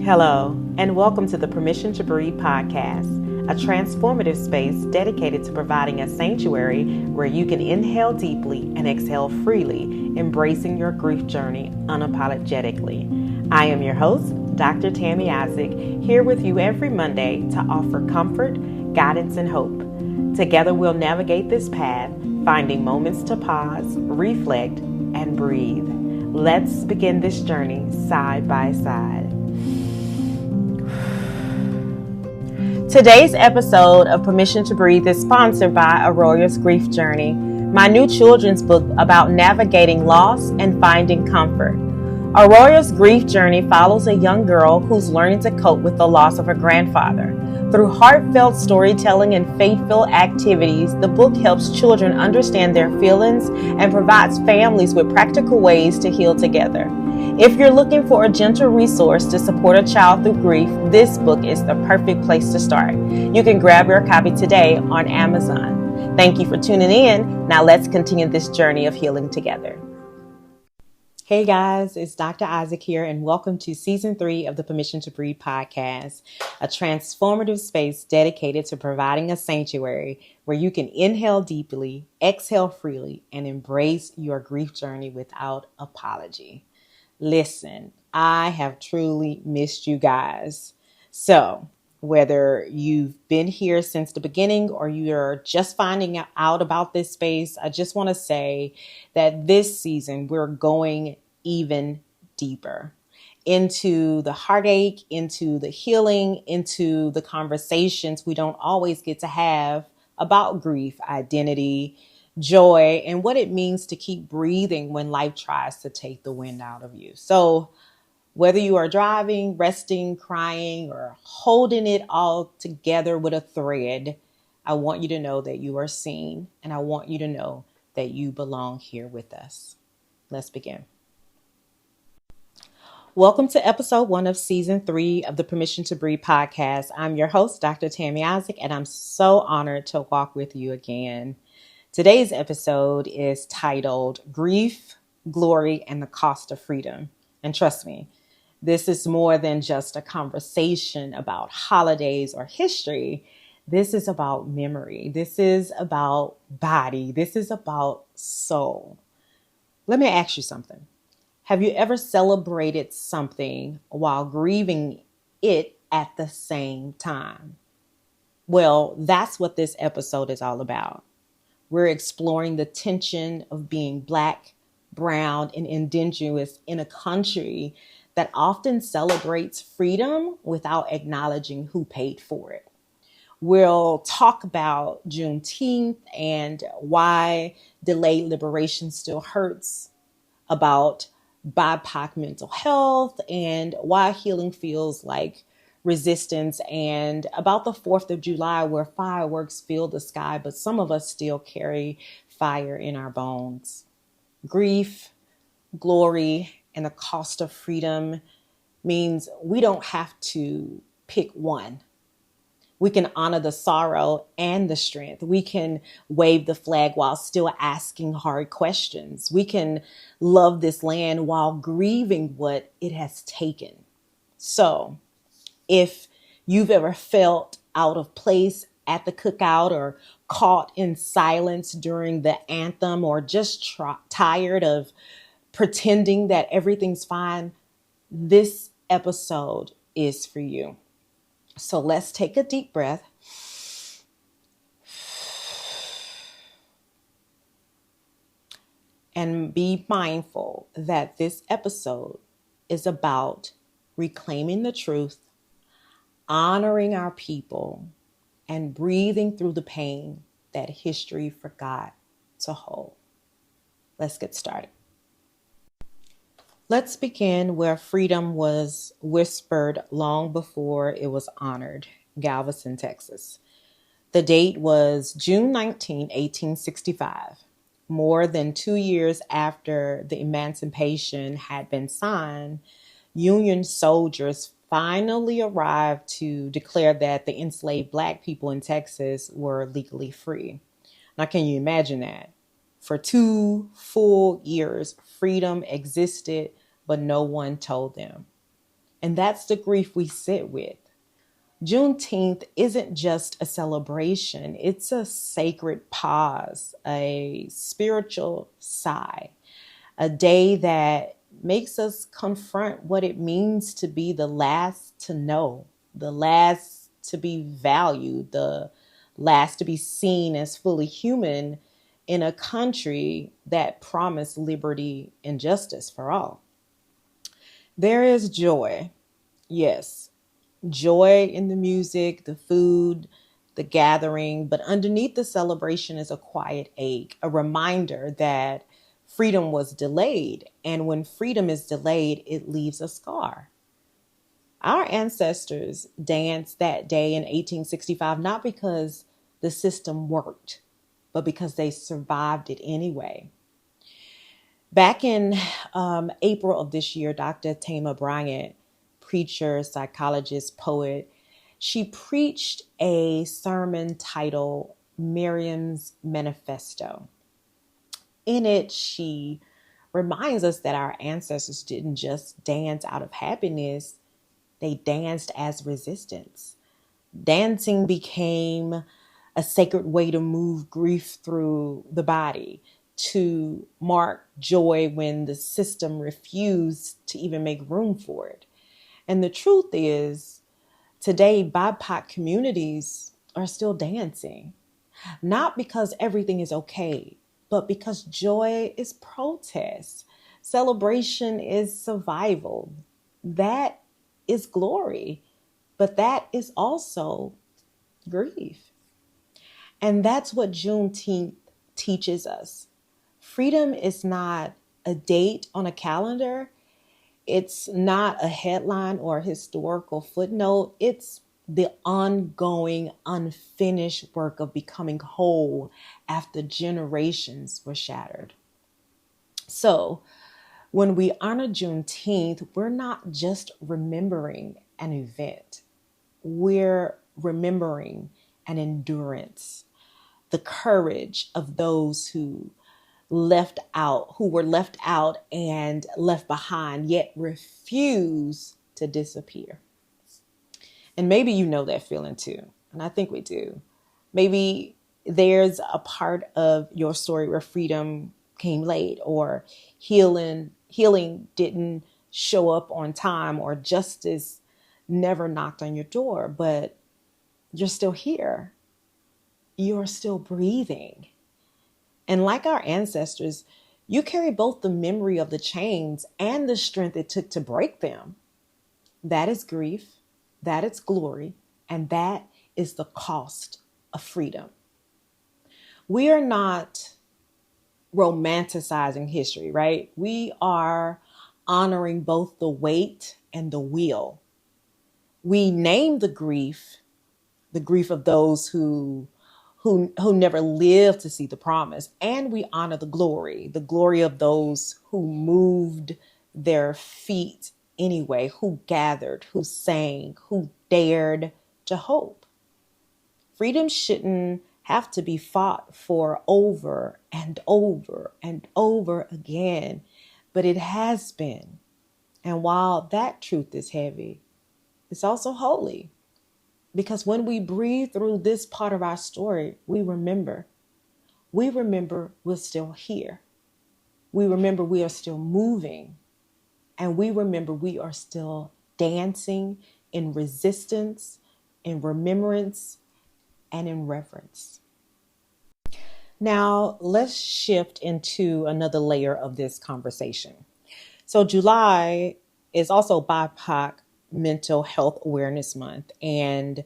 Hello, and welcome to the Permission to Breathe podcast, a transformative space dedicated to providing a sanctuary where you can inhale deeply and exhale freely, embracing your grief journey unapologetically. I am your host, Dr. Tammy Isaac, here with you every Monday to offer comfort, guidance, and hope. Together we'll navigate this path, finding moments to pause, reflect, and breathe. Let's begin this journey side by side. Today's episode of Permission to Breathe is sponsored by Aurora's Grief Journey, my new children's book about navigating loss and finding comfort. Aurora's Grief Journey follows a young girl who's learning to cope with the loss of her grandfather. Through heartfelt storytelling and faithful activities, the book helps children understand their feelings and provides families with practical ways to heal together. If you're looking for a gentle resource to support a child through grief, this book is the perfect place to start. You can grab your copy today on Amazon. Thank you for tuning in. Now let's continue this journey of healing together. Hey guys, it's Dr. Isaac here, and welcome to Season 3 of the Permission to Breathe podcast, a transformative space dedicated to providing a sanctuary where you can inhale deeply, exhale freely, and embrace your grief journey without apology. Listen, I have truly missed you guys. So whether you've been here since the beginning or you're just finding out about this space, I just want to say that this season we're going even deeper into the heartache, into the healing, into the conversations we don't always get to have about grief, identity, joy, and what it means to keep breathing when life tries to take the wind out of you. So whether you are driving, resting, crying, or holding it all together with a thread, I want you to know that you are seen, and I want you to know that you belong here with us. Let's begin. Welcome to episode 1 of season 3 of the Permission to Breathe podcast. I'm your host, Dr. Tammy Isaac, and I'm so honored to walk with you again. Today's episode is titled Grief, Glory, and the Cost of Freedom. And trust me, this is more than just a conversation about holidays or history. This is about memory. This is about body. This is about soul. Let me ask you something. Have you ever celebrated something while grieving it at the same time? Well, that's what this episode is all about. We're exploring the tension of being Black, brown, and indigenous in a country that often celebrates freedom without acknowledging who paid for it. We'll talk about Juneteenth and why delayed liberation still hurts, about BIPOC mental health and why healing feels like resistance, and about the 4th of July where fireworks fill the sky, but some of us still carry fire in our bones. Grief, glory, and the cost of freedom means we don't have to pick one. We can honor the sorrow and the strength. We can wave the flag while still asking hard questions. We can love this land while grieving what it has taken. So if you've ever felt out of place at the cookout or caught in silence during the anthem or just tired of pretending that everything's fine, this episode is for you. So let's take a deep breath. And be mindful that this episode is about reclaiming the truth, honoring our people, and breathing through the pain that history forgot to hold. Let's get started. Let's begin where freedom was whispered long before it was honored, Galveston, Texas. The date was June 19, 1865. More than 2 years after the Emancipation had been signed, Union soldiers finally arrived to declare that the enslaved Black people in Texas were legally free. Now, can you imagine that? For 2 full years, freedom existed, but no one told them. And that's the grief we sit with. Juneteenth isn't just a celebration, it's a sacred pause, a spiritual sigh, a day that makes us confront what it means to be the last to know, the last to be valued, the last to be seen as fully human in a country that promised liberty and justice for all. There is joy, yes, joy in the music, the food, the gathering, but underneath the celebration is a quiet ache, a reminder that freedom was delayed. And when freedom is delayed, it leaves a scar. Our ancestors danced that day in 1865, not because the system worked, but because they survived it anyway. Back in April of this year, Dr. Tama Bryant, preacher, psychologist, poet, she preached a sermon titled Miriam's Manifesto. In it, she reminds us that our ancestors didn't just dance out of happiness, they danced as resistance. Dancing became a sacred way to move grief through the body, to mark joy when the system refused to even make room for it. And the truth is, today, BIPOC communities are still dancing, not because everything is okay, but because joy is protest. Celebration is survival. That is glory, but that is also grief. And that's what Juneteenth teaches us. Freedom is not a date on a calendar. It's not a headline or a historical footnote. It's the ongoing, unfinished work of becoming whole after generations were shattered. So when we honor Juneteenth, we're not just remembering an event. We're remembering an endurance, the courage of those who were left out and left behind, yet refuse to disappear. And maybe you know that feeling too. And I think we do. Maybe there's a part of your story where freedom came late, or healing didn't show up on time, or justice never knocked on your door, but you're still here. You're still breathing. And like our ancestors, you carry both the memory of the chains and the strength it took to break them. That is grief, that is glory, and that is the cost of freedom. We are not romanticizing history, right? We are honoring both the weight and the will. We name the grief of those who never lived to see the promise. And we honor the glory of those who moved their feet anyway, who gathered, who sang, who dared to hope. Freedom shouldn't have to be fought for over and over and over again, but it has been. And while that truth is heavy, it's also holy. Because when we breathe through this part of our story, we remember we're still here. We remember we are still moving. And we remember we are still dancing in resistance, in remembrance, and in reverence. Now, let's shift into another layer of this conversation. So July is also BIPOC Mental Health Awareness Month. And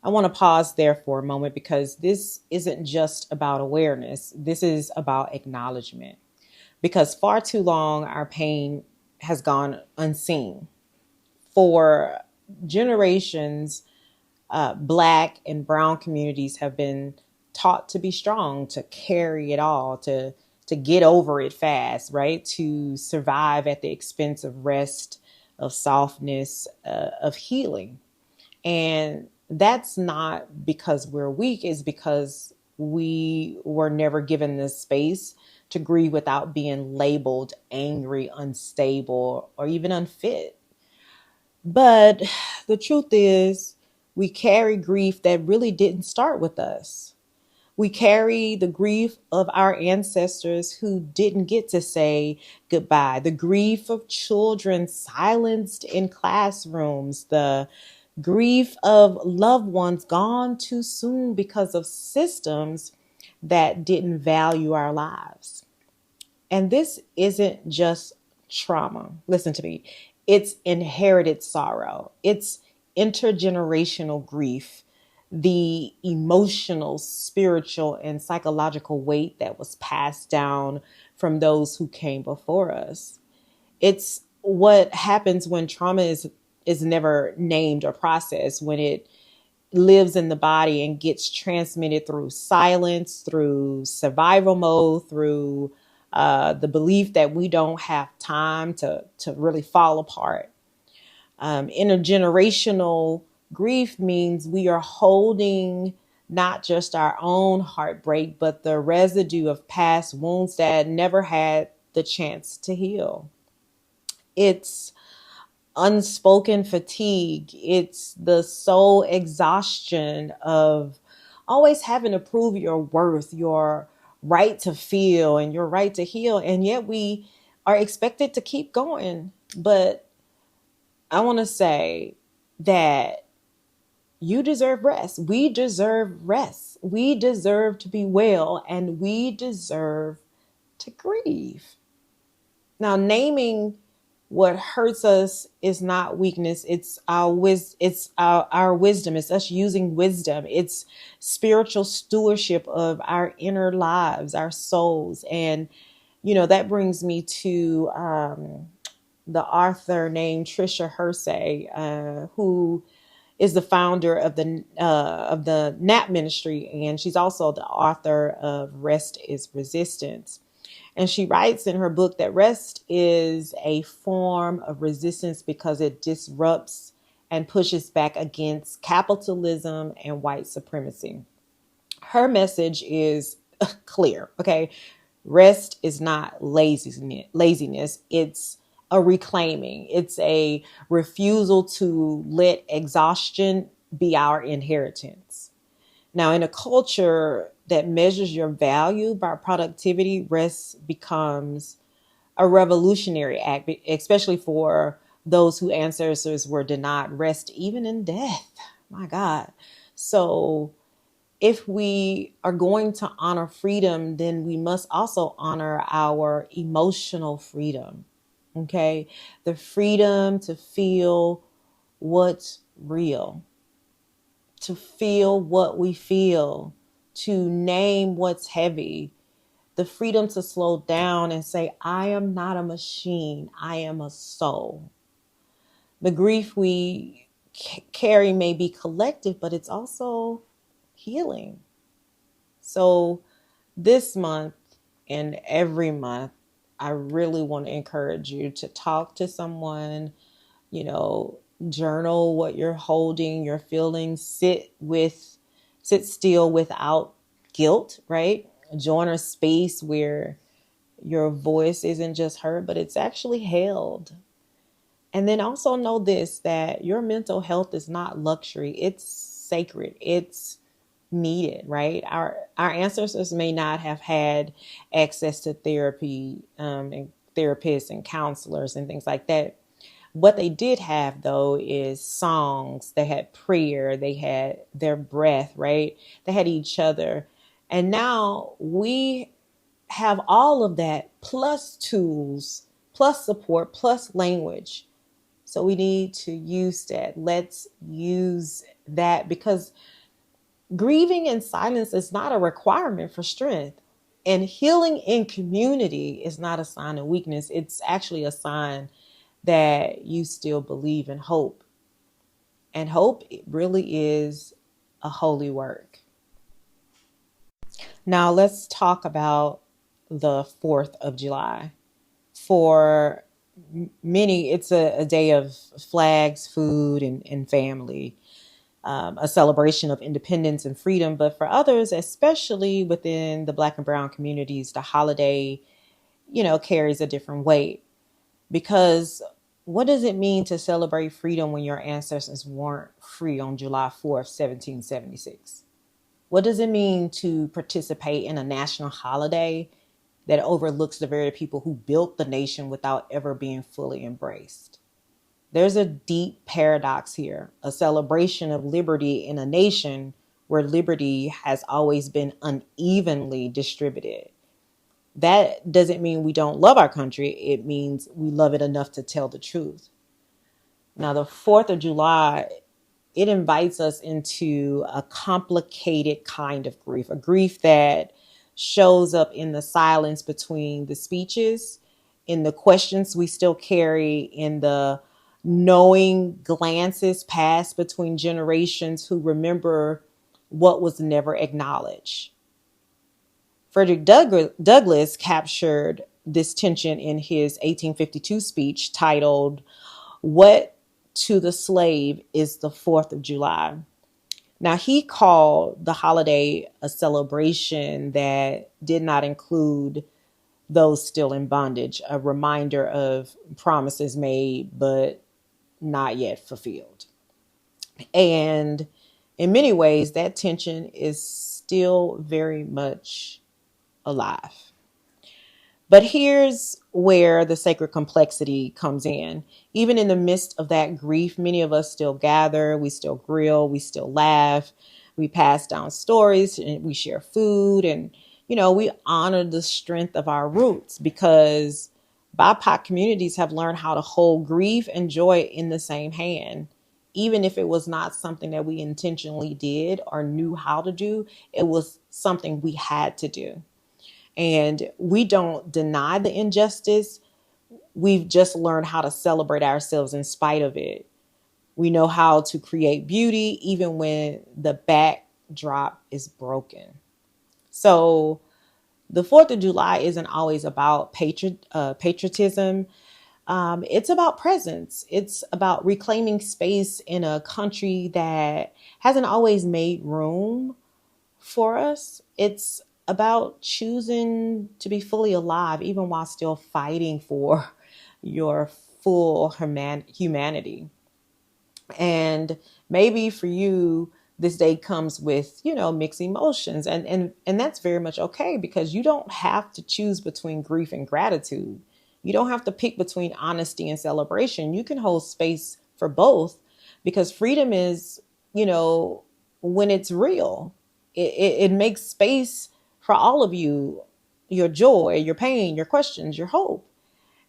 I want to pause there for a moment, because this isn't just about awareness. This is about acknowledgement. Because far too long, our pain has gone unseen. For generations, Black and Brown communities have been taught to be strong, to carry it all, to get over it fast, right? To survive at the expense of rest, of softness, of healing. And that's not because we're weak, it's because we were never given the space to grieve without being labeled angry, unstable, or even unfit. But the truth is, we carry grief that really didn't start with us. We carry the grief of our ancestors who didn't get to say goodbye, the grief of children silenced in classrooms, the grief of loved ones gone too soon because of systems that didn't value our lives. And this isn't just trauma. Listen to me. It's inherited sorrow. It's intergenerational grief, the emotional, spiritual, and psychological weight that was passed down from those who came before us. It's what happens when trauma is never named or processed, when it lives in the body and gets transmitted through silence, through survival mode, through the belief that we don't have time to really fall apart. Intergenerational grief means we are holding not just our own heartbreak, but the residue of past wounds that never had the chance to heal. It's unspoken fatigue. It's the soul exhaustion of always having to prove your worth, your right to feel, and your right to heal. And yet we are expected to keep going. But I want to say that you deserve rest. We deserve rest. We deserve to be well, and we deserve to grieve. Now, naming what hurts us is not weakness. It's our wisdom. It's us using wisdom. It's spiritual stewardship of our inner lives, our souls. And, that brings me to the author named Trisha Hersey, who is the founder of the NAP ministry. And she's also the author of Rest is Resistance. And she writes in her book that rest is a form of resistance because it disrupts and pushes back against capitalism and white supremacy. Her message is clear, okay? Rest is not laziness. It's a reclaiming. It's a refusal to let exhaustion be our inheritance. Now, in a culture that measures your value by productivity, rest becomes a revolutionary act, especially for those whose ancestors were denied rest even in death. My God. So if we are going to honor freedom, then we must also honor our emotional freedom. Okay? The freedom to feel what's real, to feel what we feel, to name what's heavy, the freedom to slow down and say, I am not a machine, I am a soul. The grief we carry may be collective, but it's also healing. So this month and every month, I really want to encourage you to talk to someone, journal what you're holding, your feelings, sit still without guilt, right? Join a space where your voice isn't just heard, but it's actually held. And then also know this, that your mental health is not luxury. It's sacred. It's needed, right? Our ancestors may not have had access to therapy and therapists and counselors and things like that. What they did have, though, is songs. They had prayer. They had their breath, right? They had each other. And now we have all of that, plus tools, plus support, plus language. So we need to use that. Let's use that, because grieving in silence is not a requirement for strength. And healing in community is not a sign of weakness. It's actually a sign that you still believe in hope. And hope, it really is a holy work. Now let's talk about the 4th of July. For many, it's a day of flags, food, and family, a celebration of independence and freedom. But for others, especially within the Black and Brown communities, the holiday, carries a different weight. Because What does it mean to celebrate freedom when your ancestors weren't free on July 4th, 1776? What does it mean to participate in a national holiday that overlooks the very people who built the nation without ever being fully embraced? There's a deep paradox here, a celebration of liberty in a nation where liberty has always been unevenly distributed. That doesn't mean we don't love our country. It means we love it enough to tell the truth. Now, the 4th of July, it invites us into a complicated kind of grief, a grief that shows up in the silence between the speeches, in the questions we still carry, in the knowing glances passed between generations who remember what was never acknowledged. Frederick Douglass captured this tension in his 1852 speech titled, "What to the Slave is the 4th of July?" Now, he called the holiday a celebration that did not include those still in bondage, a reminder of promises made but not yet fulfilled. And in many ways, that tension is still very much alive. But here's where the sacred complexity comes in. Even in the midst of that grief, many of us still gather, we still grill, we still laugh, we pass down stories, and we share food, and we honor the strength of our roots, because BIPOC communities have learned how to hold grief and joy in the same hand. Even if it was not something that we intentionally did or knew how to do, it was something we had to do. And we don't deny the injustice. We've just learned how to celebrate ourselves in spite of it. We know how to create beauty even when the backdrop is broken. So the 4th of July isn't always about patriotism. It's about presence. It's about reclaiming space in a country that hasn't always made room for us. It's about choosing to be fully alive, even while still fighting for your full humanity. And maybe for you, this day comes with, mixed emotions. And that's very much okay, because you don't have to choose between grief and gratitude. You don't have to pick between honesty and celebration. You can hold space for both, because freedom is, when it's real, it makes space for all of you, your joy, your pain, your questions, your hope.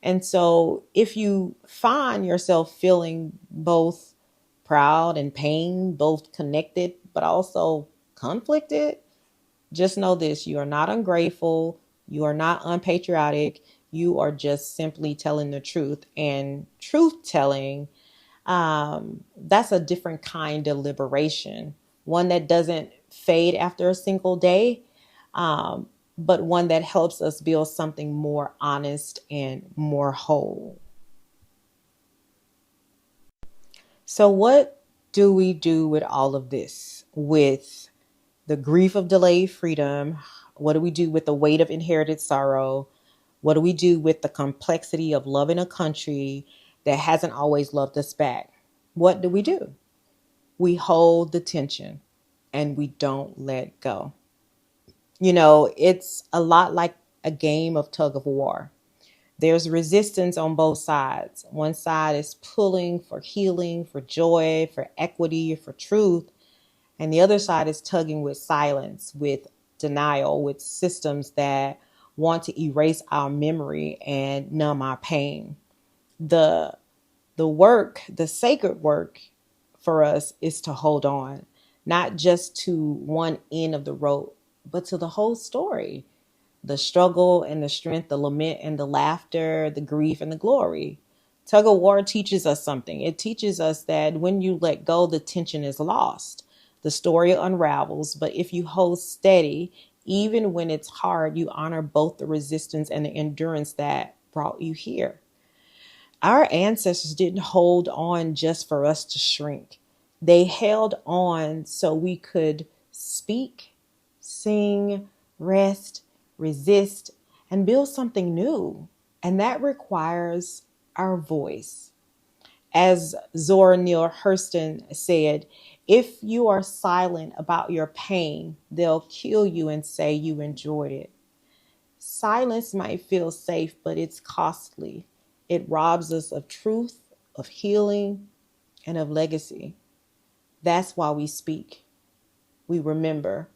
And so if you find yourself feeling both proud and pain, both connected, but also conflicted, just know this: you are not ungrateful. You are not unpatriotic. You are just simply telling the truth. And truth telling, that's a different kind of liberation, one that doesn't fade after a single day, but one that helps us build something more honest and more whole. So what do we do with all of this? With the grief of delayed freedom? What do we do with the weight of inherited sorrow? What do we do with the complexity of loving a country that hasn't always loved us back? What do? We hold the tension and we don't let go. It's a lot like a game of tug of war. There's resistance on both sides. One side is pulling for healing, for joy, for equity, for truth. And the other side is tugging with silence, with denial, with systems that want to erase our memory and numb our pain. The the sacred work for us is to hold on, not just to one end of the rope, but to the whole story. The struggle and the strength, the lament and the laughter, the grief and the glory. Tug of war teaches us something. It teaches us that when you let go, the tension is lost. The story unravels, but if you hold steady, even when it's hard, you honor both the resistance and the endurance that brought you here. Our ancestors didn't hold on just for us to shrink. They held on so we could speak, sing, rest, resist, and build something new. And that requires our voice. As Zora Neale Hurston said, if you are silent about your pain, they'll kill you and say you enjoyed it. Silence might feel safe, but it's costly. It robs us of truth, of healing, and of legacy. That's why we speak. We remember,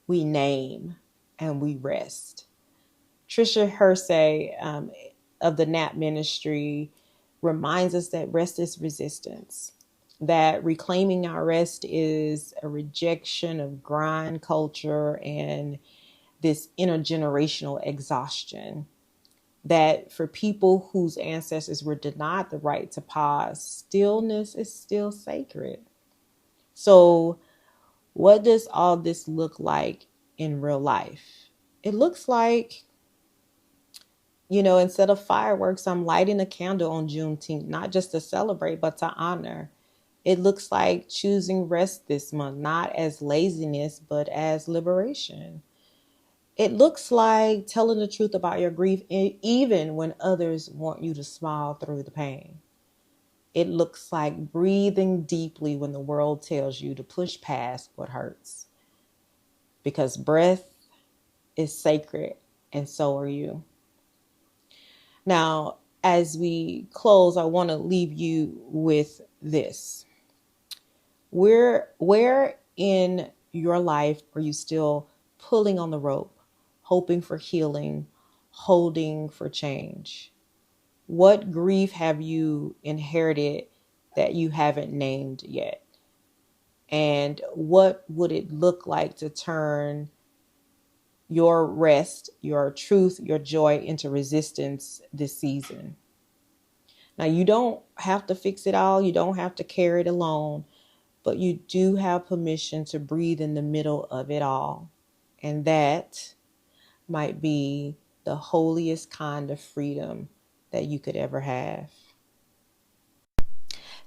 we name, and we rest. Tricia Hersey of the NAP Ministry reminds us that rest is resistance, that reclaiming our rest is a rejection of grind culture and this intergenerational exhaustion, that for people whose ancestors were denied the right to pause, stillness is still sacred. So what does all this look like in real life? It looks like, instead of fireworks, I'm lighting a candle on Juneteenth, not just to celebrate, but to honor. It looks like choosing rest this month, not as laziness, but as liberation. It looks like telling the truth about your grief, even when others want you to smile through the pain. It looks like breathing deeply when the world tells you to push past what hurts. Because breath is sacred, and so are you. Now, as we close, I want to leave you with this. Where in your life are you still pulling on the rope, hoping for healing, holding for change? What grief have you inherited that you haven't named yet? And what would it look like to turn your rest, your truth, your joy into resistance this season? Now, you don't have to fix it all. You don't have to carry it alone, but you do have permission to breathe in the middle of it all. And that might be the holiest kind of freedom that you could ever have.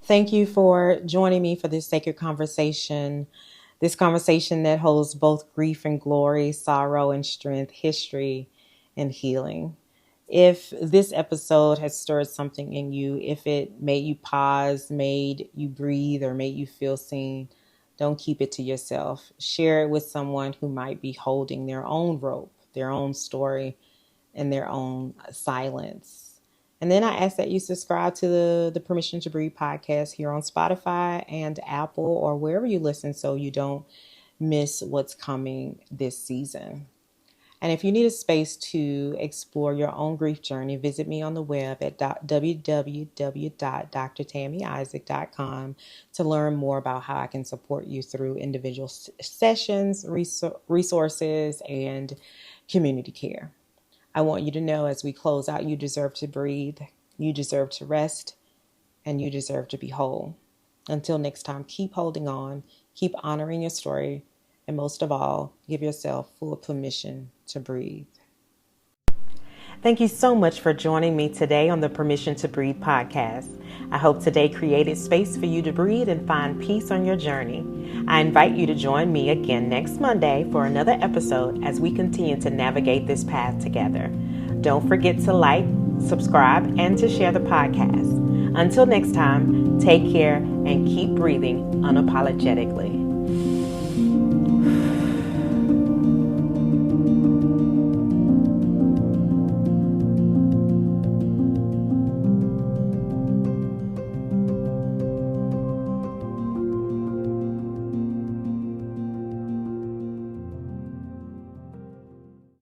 Thank you for joining me for this sacred conversation. This conversation that holds both grief and glory, sorrow and strength, history and healing. If this episode has stirred something in you, if it made you pause, made you breathe, or made you feel seen, don't keep it to yourself. Share it with someone who might be holding their own rope, their own story, and their own silence. And then I ask that you subscribe to the Permission to Breathe podcast here on Spotify and Apple or wherever you listen so you don't miss what's coming this season. And if you need a space to explore your own grief journey, visit me on the web at www.drtammyisaac.com to learn more about how I can support you through individual sessions, resources, and community care. I want you to know as we close out, you deserve to breathe, you deserve to rest, and you deserve to be whole. Until next time, keep holding on, keep honoring your story, and most of all, give yourself full permission to breathe. Thank you so much for joining me today on the Permission to Breathe podcast. I hope today created space for you to breathe and find peace on your journey. I invite you to join me again next Monday for another episode as we continue to navigate this path together. Don't forget to like, subscribe, and to share the podcast. Until next time, take care and keep breathing unapologetically.